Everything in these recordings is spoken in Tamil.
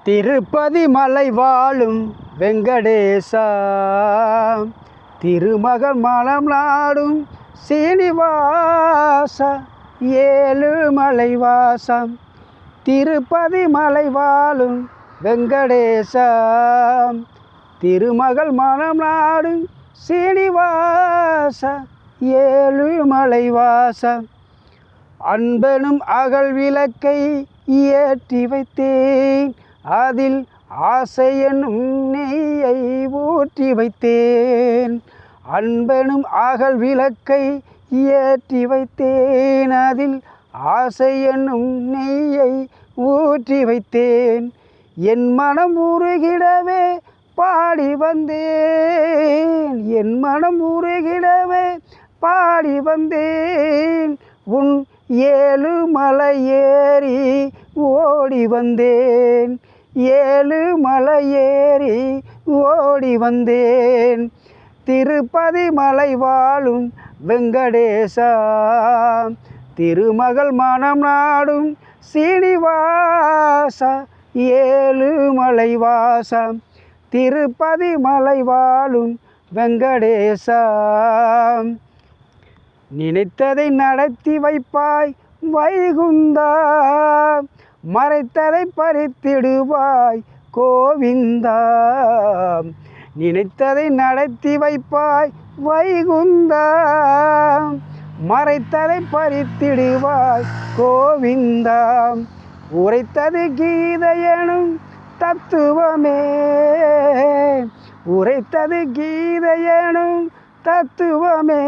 திருப்பதி மலை வாழும் வெங்கடேசா, திருமகள் மனம் நாடும் சீனிவாசா, ஏழுமலை வாசம். திருப்பதி மலை வாழும் வெங்கடேசா, திருமகள் மனம் நாடும் சீனிவாசா, ஏழுமலை வாசம். அன்பெனும் அகல் விளக்கை ஏற்றி வைத்தேன், அதில் ஆசை என்னும் நெய்யை ஊற்றி வைத்தேன். அன்பெனும் அகல் விளக்கை ஏற்றி வைத்தேன், அதில் ஆசை என்னும் நெய்யை ஊற்றி வைத்தேன். என் மனம் உருகிடவே பாடி வந்தேன், என் மனம் உருகிடவே பாடி வந்தேன். உன் ஏழுமலை ஏறி ஓடி வந்தேன், ஏழுமலை ஏறி ஓடி வந்தேன். திருப்பதி மலை வாழும் வெங்கடேசா, திருமகள் மனம் நாடும் சீனிவாசா, ஏழுமலை வாசம். திருப்பதி மலை வாழும் வெங்கடேசா, நினைத்ததை நடத்தி வைப்பாய் வைகுந்தா, மறைத்ததை பறித்திடுவாய் கோவிந்தா. நினைத்ததை நடத்தி வைப்பாய் வைகுந்தா, மறைத்ததை பறித்திடுவாய் கோவிந்தா. உரைத்தது கீதையெனும் தத்துவமே, உரைத்தது கீதையெனும் தத்துவமே.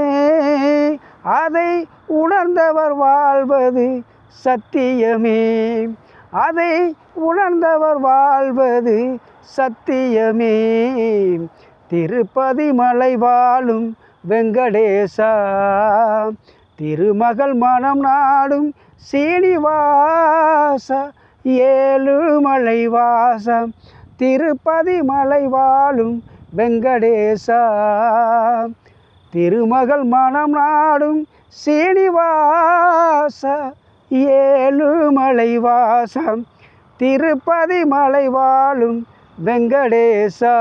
அதை உணர்ந்தவர் வாழ்வது சத்தியமே, அதை உணர்ந்தவர் வாழ்வது சத்தியமே. திருப்பதி மலை வாழும் வெங்கடேசா, திருமகள் மனம் நாடும் சீனிவாசா, ஏழுமலை வாசம். திருப்பதி மலை வாழும் வெங்கடேசா, திருமகள் மனம் நாடும் சீனிவாசா, ஏழுமலை வாசம். திருப்பதி மலை வாழும் வெங்கடேசா.